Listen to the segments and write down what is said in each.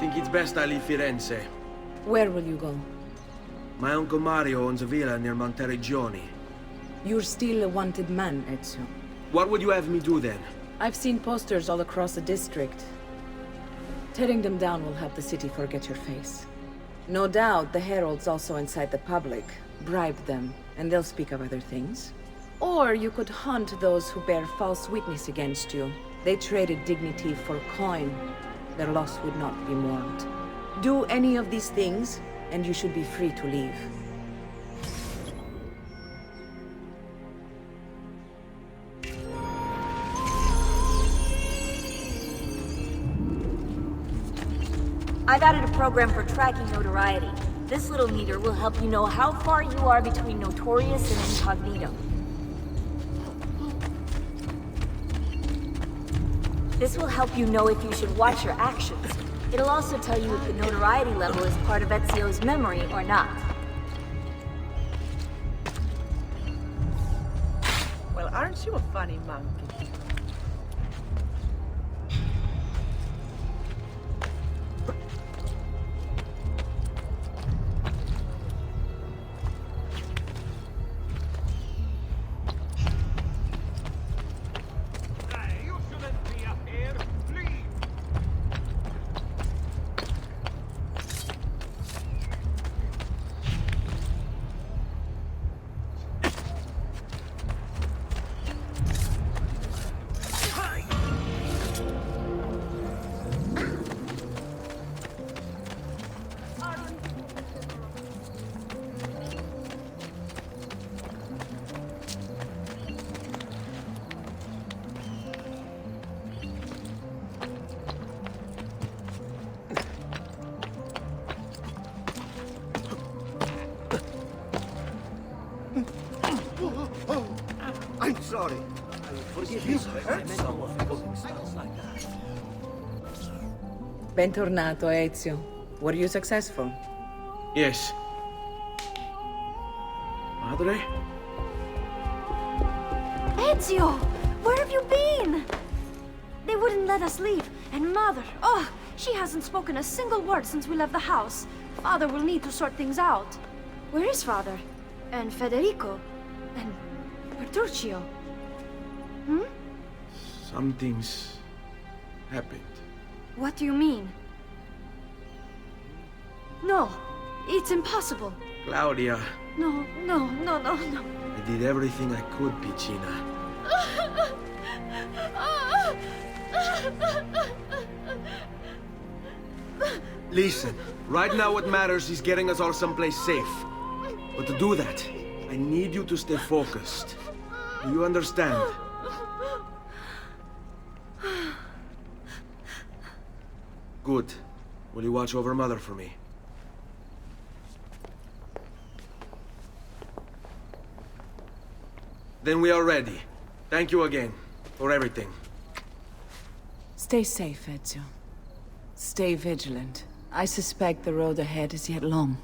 think it's best I leave Firenze. Where will you go? My uncle Mario owns a villa near Monteriggioni. You're still a wanted man, Ezio. What would you have me do then? I've seen posters all across the district. Tearing them down will help the city forget your face. No doubt the heralds also incite the public, bribe them, and they'll speak of other things. Or you could hunt those who bear false witness against you. They traded dignity for coin. Their loss would not be mourned. Do any of these things, and you should be free to leave. I've added a program for tracking notoriety. This little meter will help you know how far you are between notorious and incognito. This will help you know if you should watch your actions. It'll also tell you if the notoriety level is part of Ezio's memory or not. Well, aren't you a funny monkey? I'm sorry. Forgive me, I hurt someone pulling stuff like that. Bentornato, Ezio. Were you successful? Yes. Madre? Ezio! Where have you been? They wouldn't let us leave. And Mother, oh, she hasn't spoken a single word since we left the house. Father will need to sort things out. Where is Father? And Federico? And Petruccio? Hmm? Something's happened. What do you mean? No, it's impossible. Claudia, No. I did everything I could, Piccina. Listen, right now what matters is getting us all someplace safe. But to do that, I need you to stay focused. Do you understand? Good. Will you watch over Mother for me? Then we are ready. Thank you again for everything. Stay safe, Ezio. Stay vigilant. I suspect the road ahead is yet long.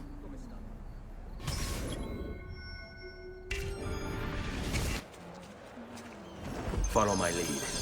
Follow my lead.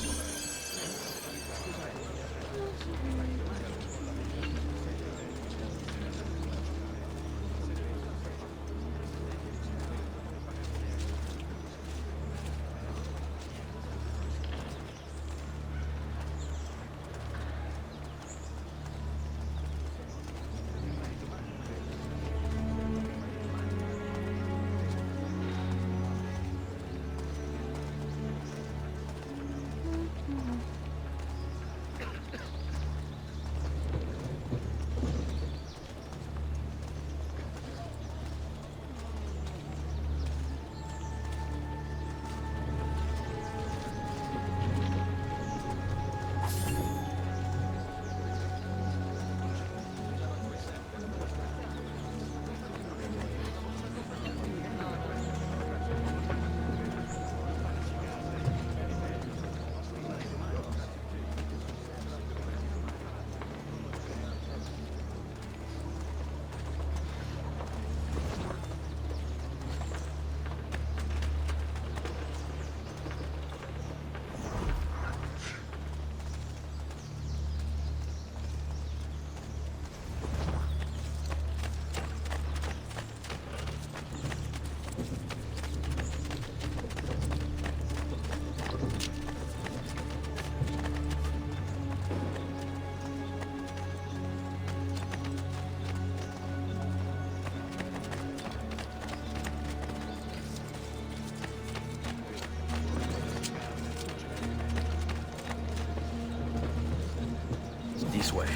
this way.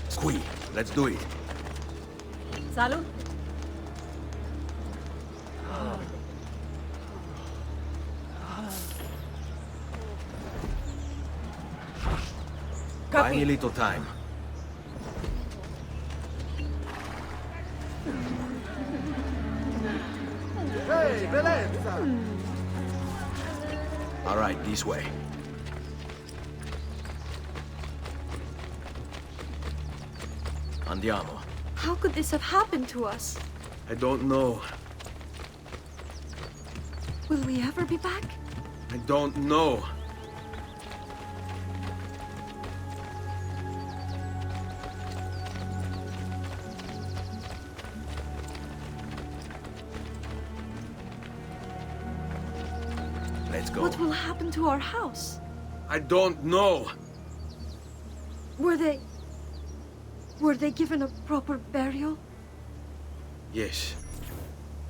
Squee, let's do it. Salud. Buy me a little time. Hey, bellezza! All right, this way. Andiamo. How could this have happened to us? I don't know. Will we ever be back? I don't know. Let's go. What will happen to our house? I don't know. Were they given a proper burial? Yes,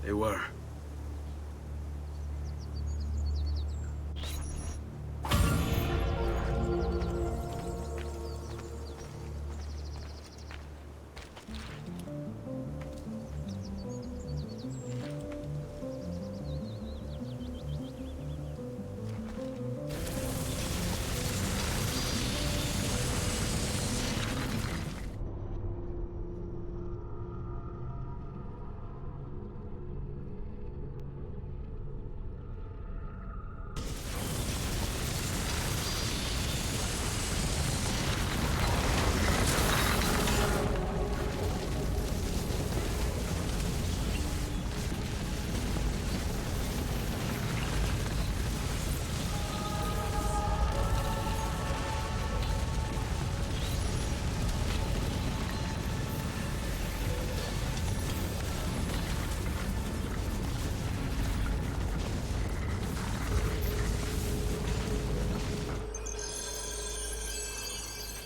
they were.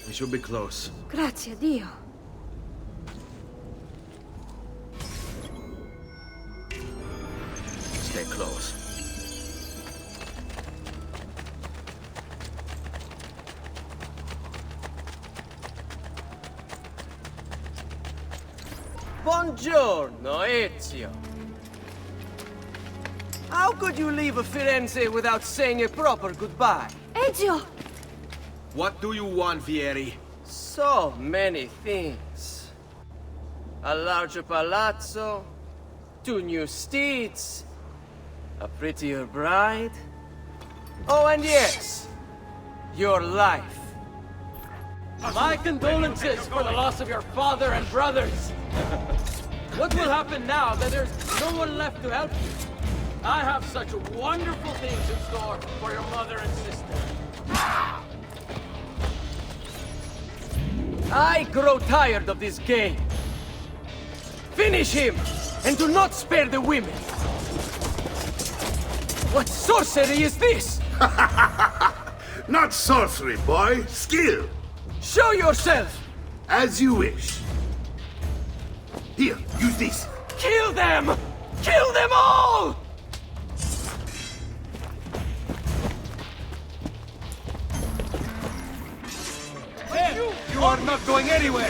We should be close. Grazie a Dio. Stay close. Buongiorno, Ezio. How could you leave Firenze without saying a proper goodbye? Ezio! What do you want, Vieri? So many things. A larger palazzo, 2 new steeds, a prettier bride. Oh, and yes, your life. My condolences for the loss of your father and brothers. What will happen now that there's no one left to help you? I have such wonderful things in store for your mother and sister. I grow tired of this game. Finish him, and do not spare the women. What sorcery is this? Not sorcery, boy. Skill. Show yourself! As you wish. Here, use this. Kill them! Kill them all! You are not going anywhere!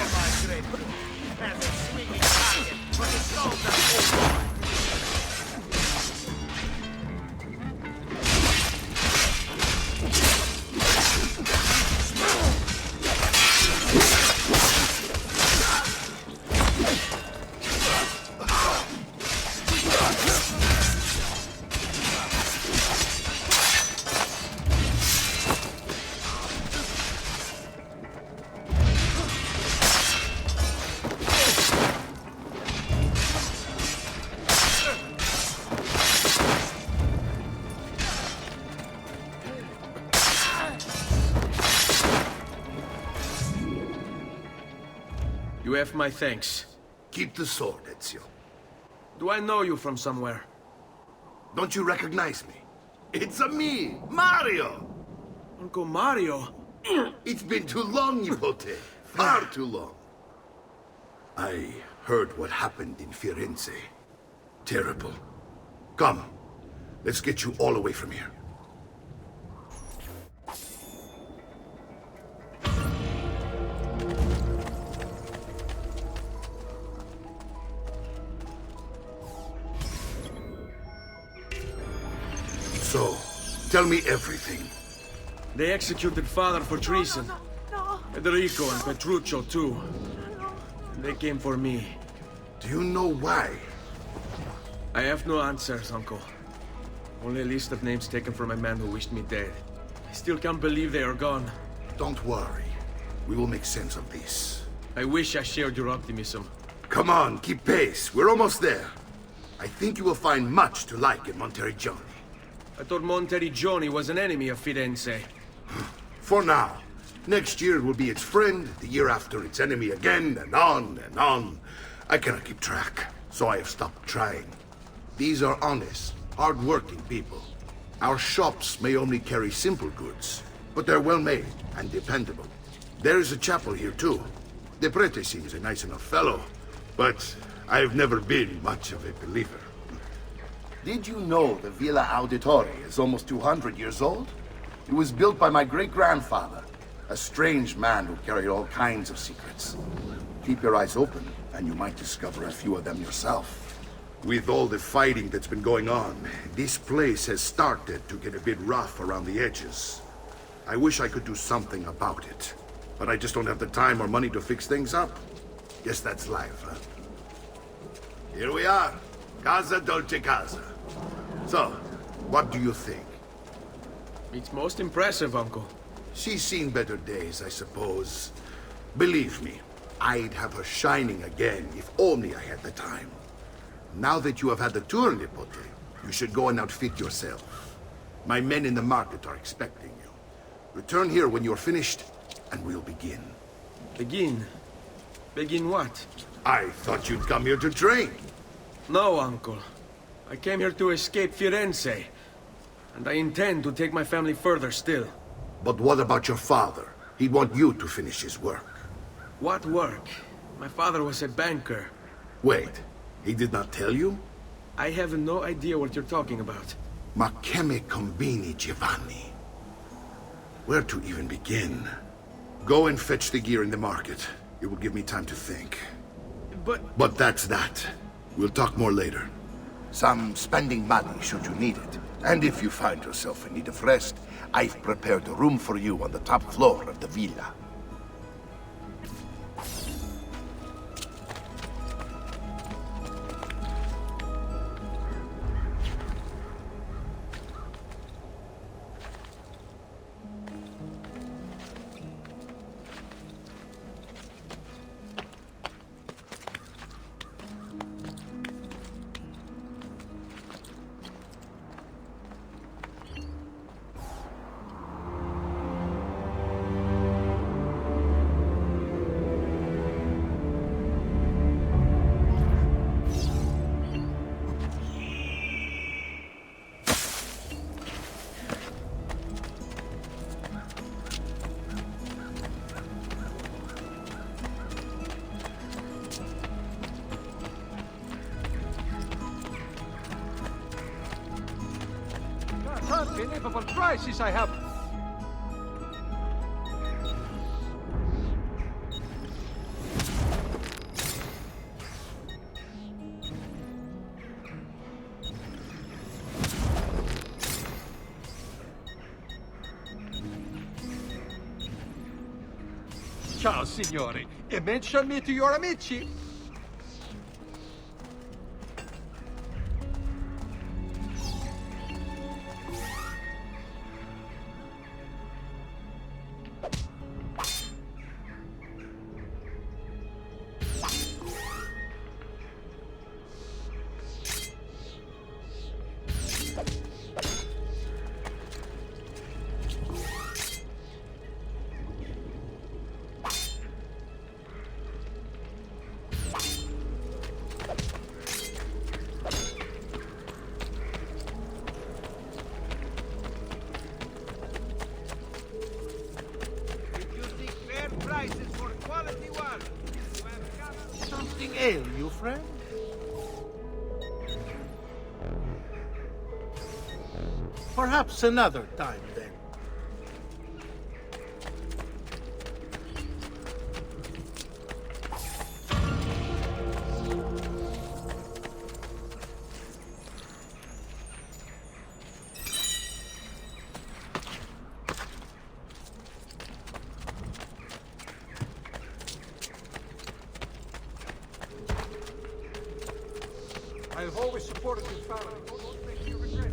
You have my thanks. Keep the sword, Ezio. Do I know you from somewhere? Don't you recognize me? It's a me, Mario! Uncle Mario? It's been too long, Nipote. Far too long. I heard what happened in Firenze. Terrible. Come, let's get you all away from here. So, tell me everything. They executed father for treason. Federico and Petruccio too. And they came for me. Do you know why? I have no answers, Uncle. Only a list of names taken from a man who wished me dead. I still can't believe they are gone. Don't worry. We will make sense of this. I wish I shared your optimism. Come on, keep pace. We're almost there. I think you will find much to like in Monteriggioni. I thought Monteriggioni was an enemy of Firenze. For now. Next year it will be its friend, the year after its enemy again, and on and on. I cannot keep track, so I have stopped trying. These are honest, hard-working people. Our shops may only carry simple goods, but they're well-made and dependable. There is a chapel here, too. The prete seems a nice enough fellow, but I've never been much of a believer. Did you know the Villa Auditore is almost 200 years old? It was built by my great-grandfather, a strange man who carried all kinds of secrets. Keep your eyes open, and you might discover a few of them yourself. With all the fighting that's been going on, this place has started to get a bit rough around the edges. I wish I could do something about it, but I just don't have the time or money to fix things up. Guess that's life, huh? Here we are. Casa Dolce Casa. So, what do you think? It's most impressive, Uncle. She's seen better days, I suppose. Believe me, I'd have her shining again if only I had the time. Now that you have had the tour, Nipote, you should go and outfit yourself. My men in the market are expecting you. Return here when you're finished, and we'll begin. Begin? Begin what? I thought you'd come here to train. No, Uncle. I came here to escape Firenze. And I intend to take my family further still. But what about your father? He'd want you to finish his work. What work? My father was a banker. Wait, he did not tell you? I have no idea what you're talking about. Ma che me combini, Giovanni? Where to even begin? Go and fetch the gear in the market. It will give me time to think. But that's that. We'll talk more later. Some spending money should you need it. And if you find yourself in need of rest, I've prepared a room for you on the top floor of the villa. Unbelievable prices I have. Ciao, signori, e mention me to your amici. ail you, friend? Perhaps another time, then. I have always supported your family. Don't make you regret it.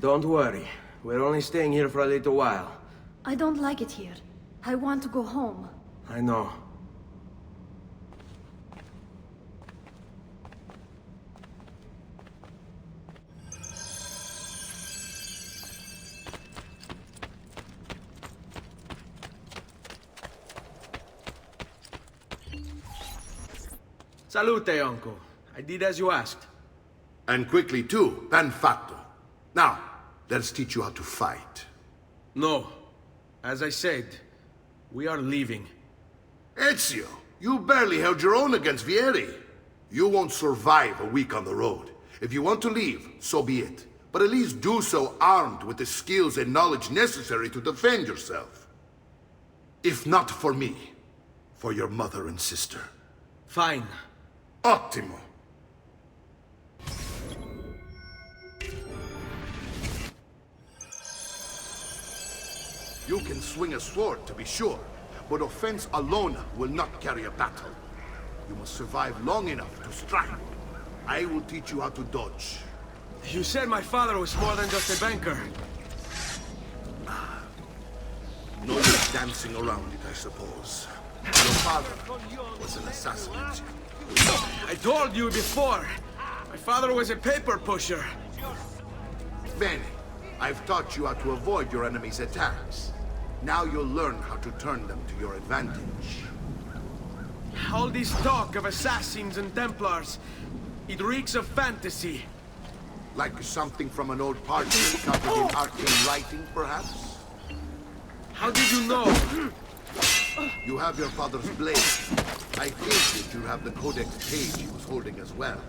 Don't worry. We're only staying here for a little while. I don't like it here. I want to go home. I know. Salute, Uncle. I did as you asked. And quickly too, ben fatto. Now, let's teach you how to fight. No. As I said, we are leaving. Ezio, you barely held your own against Vieri. You won't survive a week on the road. If you want to leave, so be it. But at least do so armed with the skills and knowledge necessary to defend yourself. If not for me, for your mother and sister. Fine. Ottimo. You can swing a sword, to be sure, but offense alone will not carry a battle. You must survive long enough to strike. I will teach you how to dodge. You said my father was more than just a banker. No use dancing around it, I suppose. Your father was an assassin. I told you before. My father was a paper pusher. Bene, I've taught you how to avoid your enemy's attacks. Now you'll learn how to turn them to your advantage. All this talk of assassins and Templars, it reeks of fantasy. Like something from an old parchment covered in arcane writing, perhaps? How did you know? You have your father's blade. I think you have the codex page he was holding as well.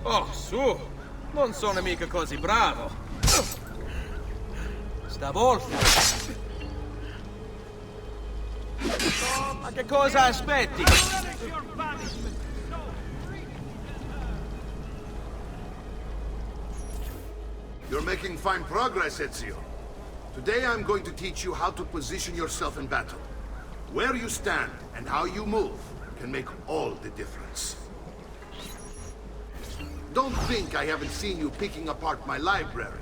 Oh, su! Non sono mica così bravo. Stavolta. Ma che cosa aspetti? You're making fine progress, Ezio. Today I'm going to teach you how to position yourself in battle. Where you stand and how you move can make all the difference. Don't think I haven't seen you picking apart my library.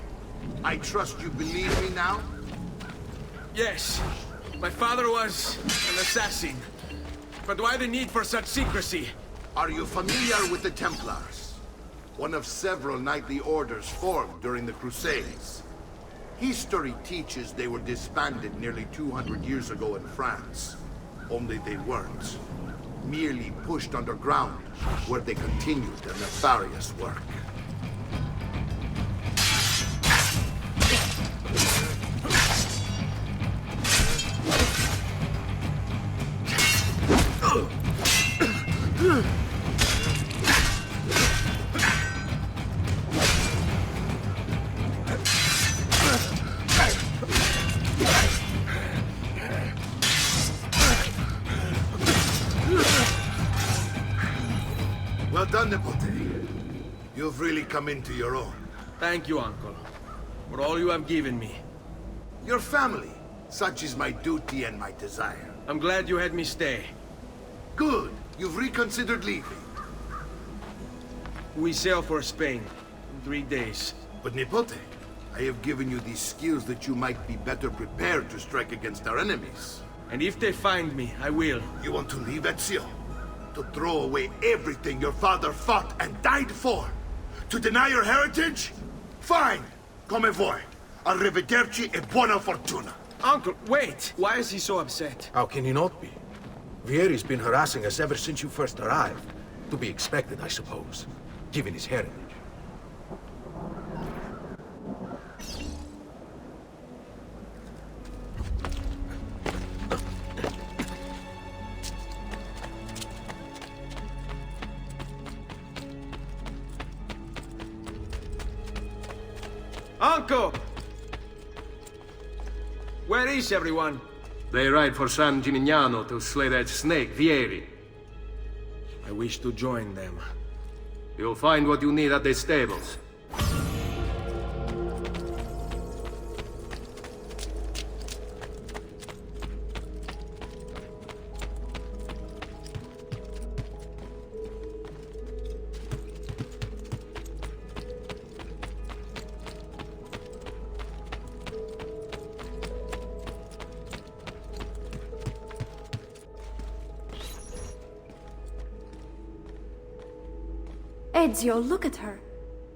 I trust you believe me now? Yes. My father was an assassin. But why the need for such secrecy? Are you familiar with the Templars? One of several knightly orders formed during the Crusades. History teaches they were disbanded nearly 200 years ago in France. Only they weren't. Merely pushed underground, where they continued their nefarious work. Well done, Nipote. You've really come into your own. Thank you, Uncle, for all you have given me. Your family. Such is my duty and my desire. I'm glad you had me stay. Good. You've reconsidered leaving. We sail for Spain in 3 days. But Nipote, I have given you these skills that you might be better prepared to strike against our enemies. And if they find me, I will. You want to leave Ezio? To throw away everything your father fought and died for? To deny your heritage? Fine! Come vuoi. Arrivederci e buona fortuna. Uncle, wait! Why is he so upset? How can he not be? Vieri's been harassing us ever since you first arrived. To be expected, I suppose, given his heritage. Uncle! Where is everyone? They ride for San Gimignano to slay that snake, Vieri. I wish to join them. You'll find what you need at the stables. Ezio, look at her.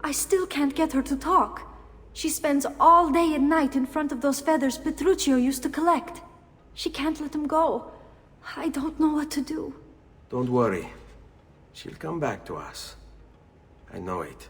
I still can't get her to talk. She spends all day and night in front of those feathers Petruchio used to collect. She can't let them go. I don't know what to do. Don't worry. She'll come back to us. I know it.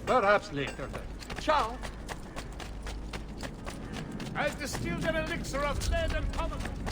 Perhaps later then. Ciao. I've distilled an elixir of lead and pomegranate.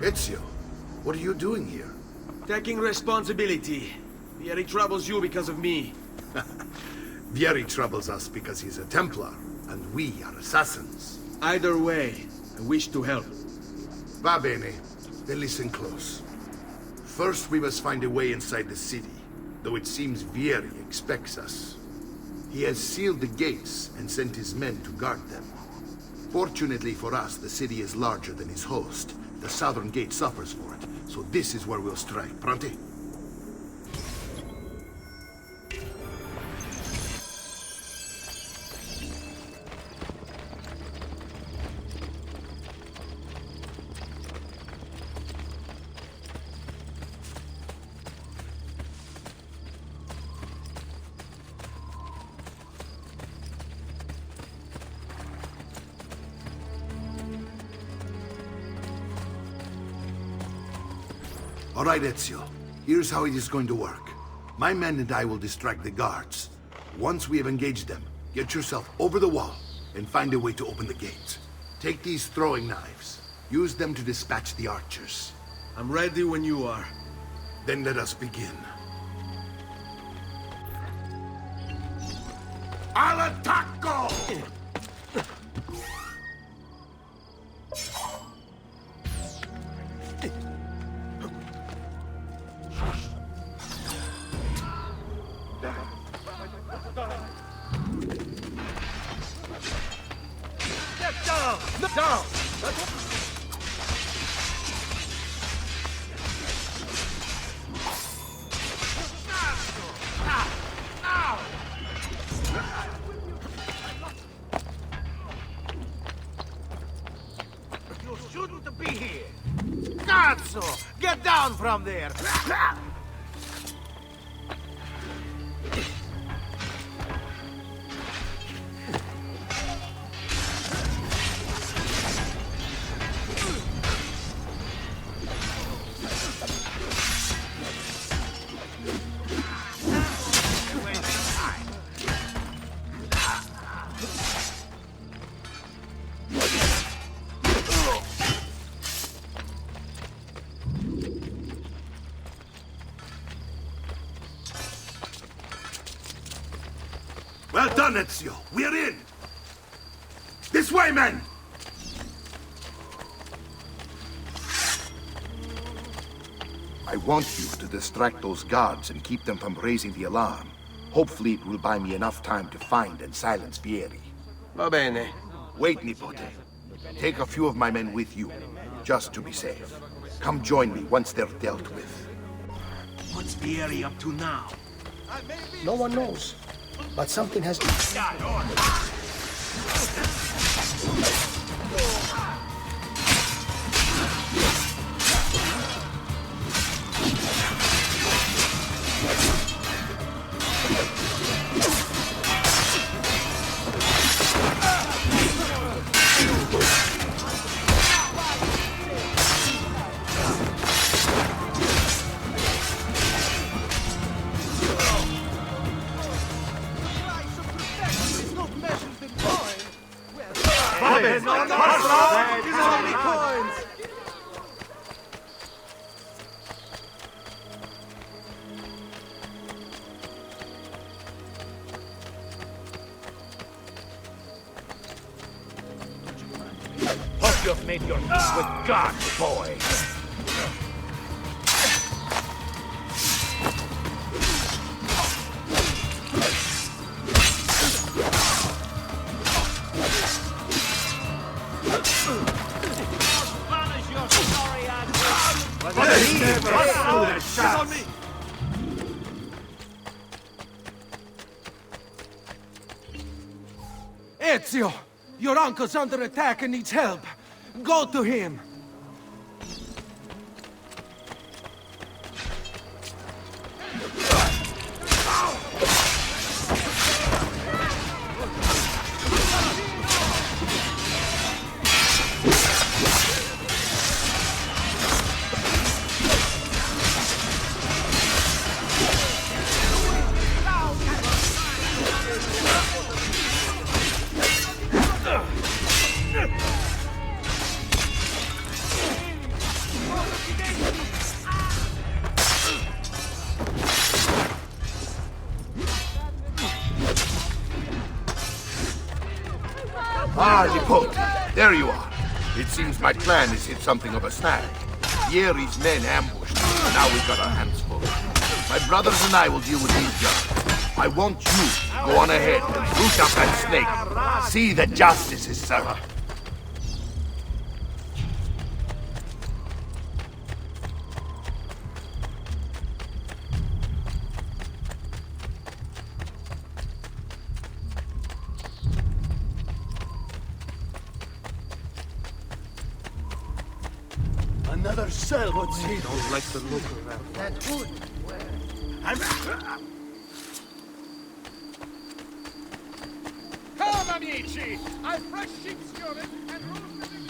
Ezio, what are you doing here? Taking responsibility. Vieri troubles you because of me. Vieri troubles us because he's a Templar, and we are assassins. Either way, I wish to help. Va bene. Then listen close. First, we must find a way inside the city, though it seems Vieri expects us. He has sealed the gates and sent his men to guard them. Fortunately for us, the city is larger than his host. The southern gate suffers for it, so this is where we'll strike. Pronti? All right, Ezio. Here's how it is going to work. My men and I will distract the guards. Once we have engaged them, get yourself over the wall and find a way to open the gate. Take these throwing knives. Use them to dispatch the archers. I'm ready when you are. Then let us begin. Al attacco! Down! You shouldn't be here. Cazzo! Get down from there! Well done, Ezio. We're in. This way, men! I want you to distract those guards and keep them from raising the alarm. Hopefully it will buy me enough time to find and silence Vieri. Va bene. Wait, Nipote. Take a few of my men with you, just to be safe. Come join me once they're dealt with. What's Vieri up to now? No one knows, but something has... Hope you've made your peace with God, boy. Ezio! Your uncle's under attack and needs help. Go to him! Ah, Lipote, there you are. It seems my plan has hit something of a snag. Vieri's men ambushed, and now we've got our hands full. My brothers and I will deal with these guns. I want you to go on ahead and root up that snake. See that justice is served. Another cell. What's he? Don't like the look of that. That hood. Come, amici! I've fresh sheep's urine and roasted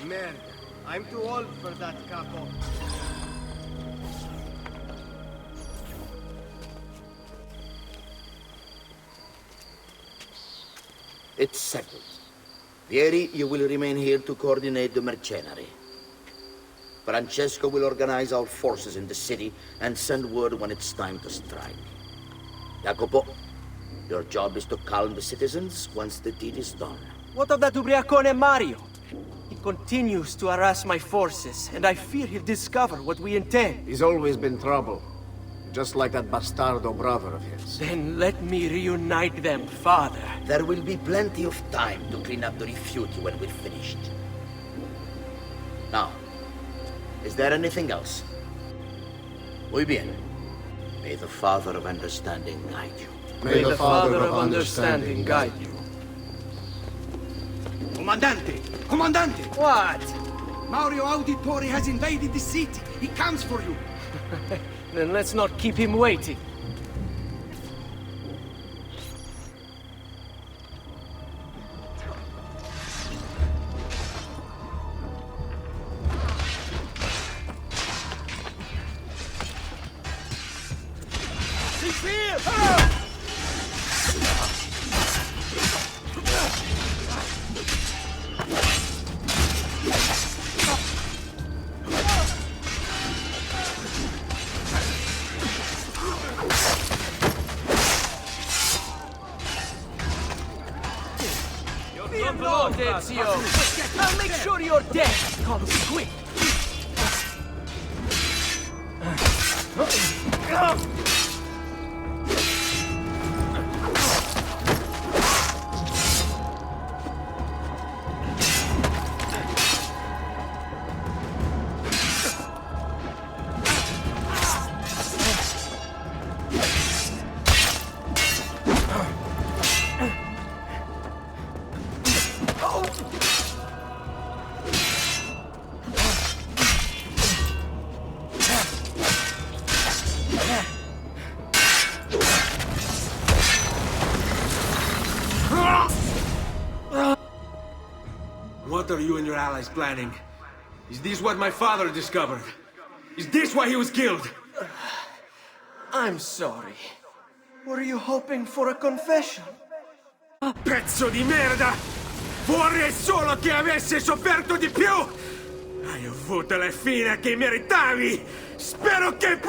Man, I'm too old for that capo. It's settled. Vieri, you will remain here to coordinate the mercenary. Francesco will organize our forces in the city and send word when it's time to strike. Jacopo, your job is to calm the citizens once the deed is done. What of that ubriacone Mario? He continues to harass my forces, and I fear he'll discover what we intend. He's always been trouble. Just like that bastardo brother of his. Then let me reunite them, father. There will be plenty of time to clean up the refuge when we're finished. Now, is there anything else? Muy bien. May the Father of Understanding guide you. May the Father of Understanding guide you. Comandante! Comandante! What? Mario Auditore has invaded the city. He comes for you. Then let's not keep him waiting. He's here! Ah! Lord Ezio! I'll make sure your death comes quick! What are you and your allies planning? Is this what my father discovered? Is this why he was killed? I'm sorry. Were you hoping for a confession? Pezzo di merda! Vorrei solo che avesse sofferto di più! Hai avuto la fine che meritavi! Spero che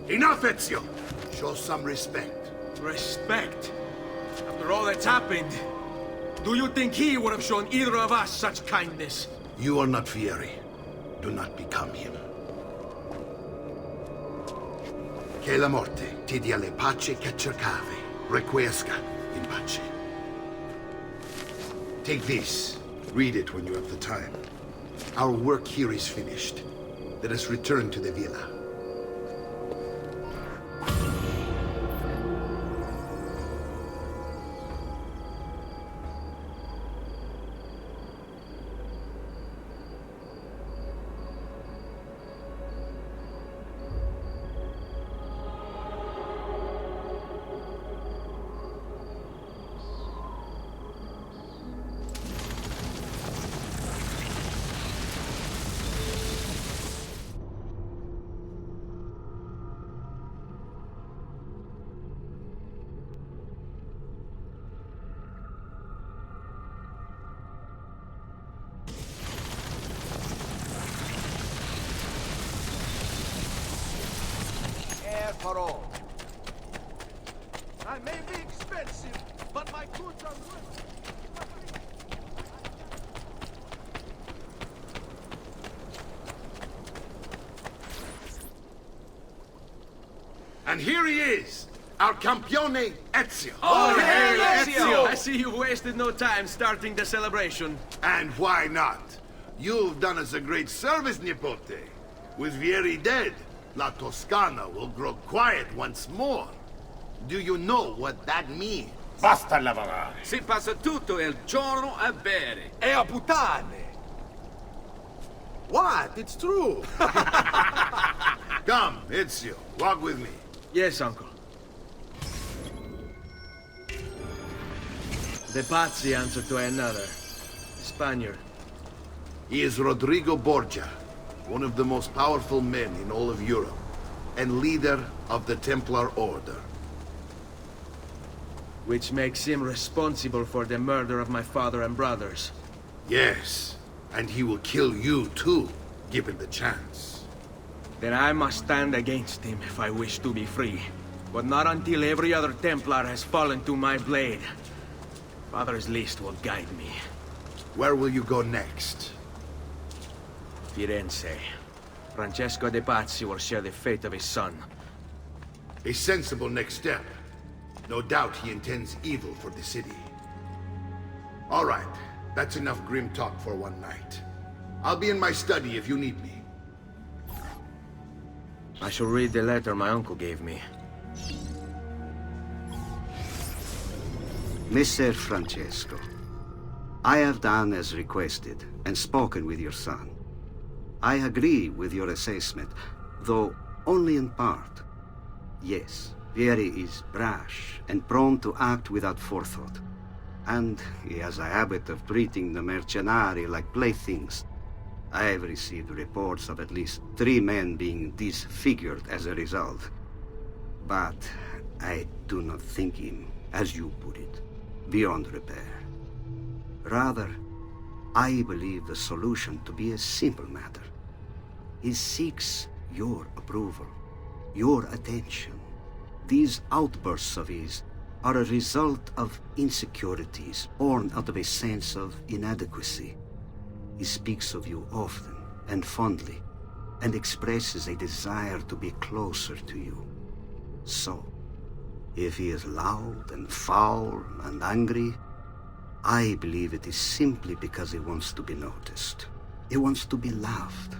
Enough, Ezio! Show some respect. Respect? After all that's happened, do you think he would have shown either of us such kindness? You are not Vieri. Do not become him. Che la morte ti dia le pace che cercavi. Requiesca in pace. Take this. Read it when you have the time. Our work here is finished. Let us return to the villa. fair for all. I may be expensive, but my goods are worth. And here he is, our campione Ezio. Oh, hey, Ezio! I see you wasted no time starting the celebration. And why not? You've done us a great service, Nipote. With Vieri dead, La Toscana will grow quiet once more. Do you know what that means? Basta lavorare. Si passa tutto il giorno a bere. E a puttane. What? It's true. Come, Ezio, walk with me. Yes, uncle. The Pazzi answer to another. Spaniard. He is Rodrigo Borgia, one of the most powerful men in all of Europe, and leader of the Templar Order. Which makes him responsible for the murder of my father and brothers. Yes, and he will kill you too, given the chance. Then I must stand against him if I wish to be free. But not until every other Templar has fallen to my blade. Father's list will guide me. Where will you go next? Firenze. Francesco de Pazzi will share the fate of his son. A sensible next step. No doubt he intends evil for the city. All right, that's enough grim talk for one night. I'll be in my study if you need me. I shall read the letter my uncle gave me. Messer Francesco, I have done as requested and spoken with your son. I agree with your assessment, though only in part. Yes, Vieri is brash and prone to act without forethought. And he has a habit of treating the mercenari like playthings. I have received reports of at least 3 men being disfigured as a result. But I do not think him, as you put it, beyond repair. Rather, I believe the solution to be a simple matter. He seeks your approval, your attention. These outbursts of his are a result of insecurities born out of a sense of inadequacy. He speaks of you often and fondly, and expresses a desire to be closer to you. So, if he is loud and foul and angry, I believe it is simply because he wants to be noticed. He wants to be loved.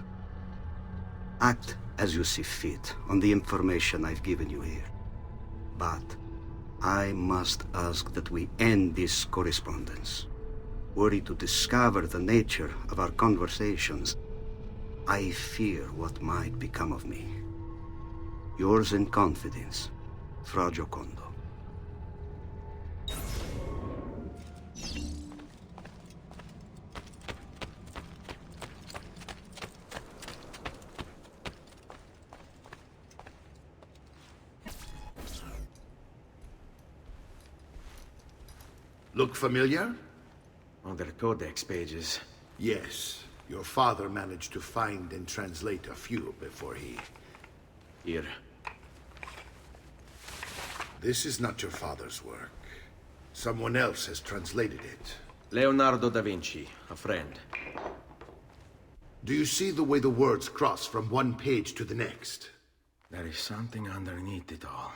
Act as you see fit on the information I've given you here. But I must ask that we end this correspondence. Were he to discover the nature of our conversations, I fear what might become of me. Yours in confidence, Fra Giocondo. Look familiar? Other codex pages. Yes. Your father managed to find and translate a few before he... Here. This is not your father's work. Someone else has translated it. Leonardo da Vinci, a friend. Do you see the way the words cross from one page to the next? There is something underneath it all.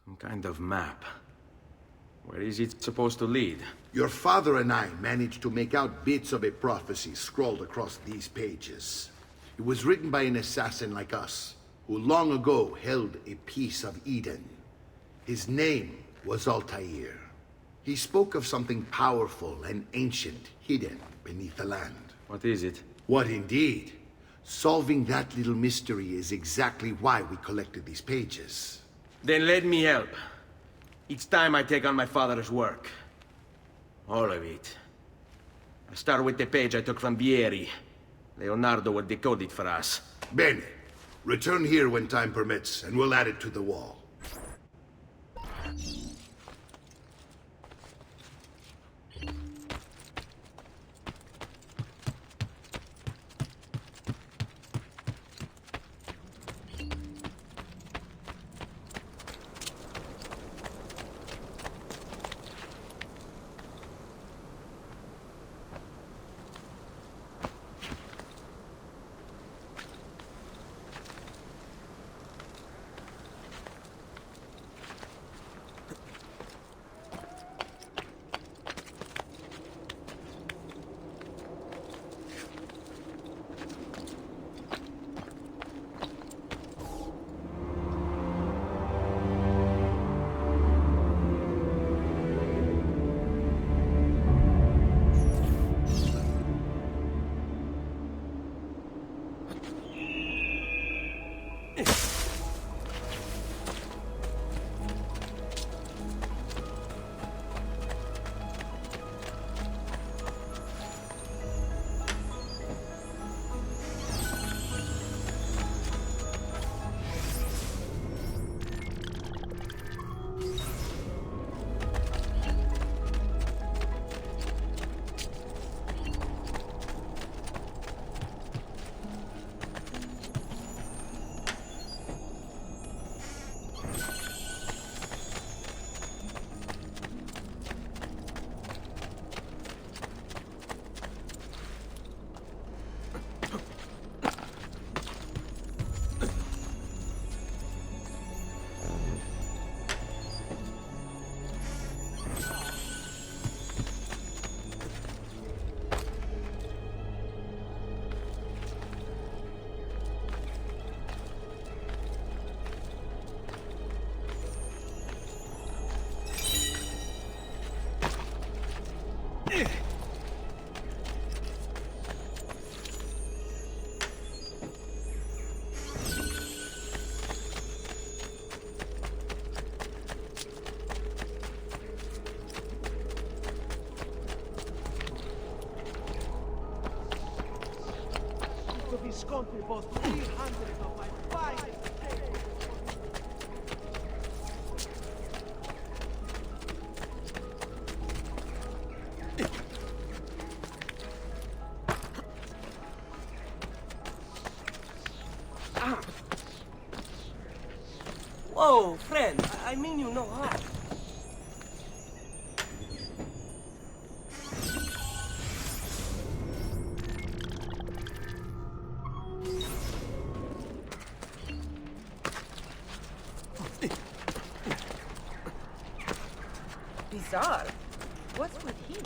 Some kind of map. Where is it supposed to lead? Your father and I managed to make out bits of a prophecy scrawled across these pages. It was written by an assassin like us, who long ago held a piece of Eden. His name was Altair. He spoke of something powerful and ancient hidden beneath the land. What is it? What indeed? Solving that little mystery is exactly why we collected these pages. Then let me help. Each time I take on my father's work. All of it. I start with the page I took from Vieri. Leonardo will decode it for us. Bene. Return here when time permits, and we'll add it to the wall. to Visconti both 300 of my finest tables. Whoa, friend, I mean you no harm. Bizarre. What's with him?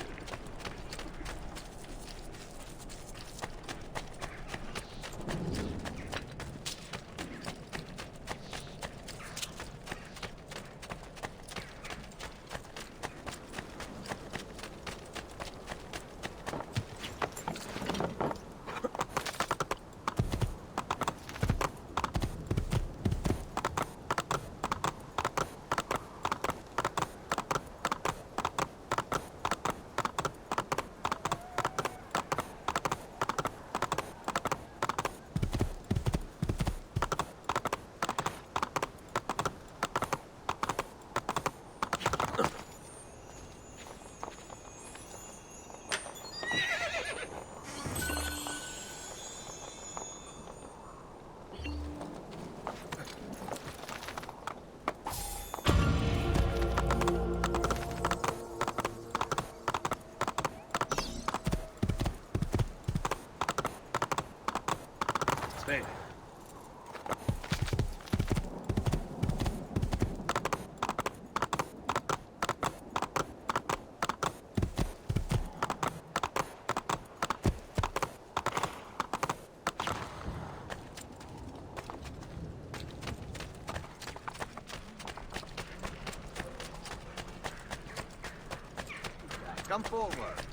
Spain. Come forward.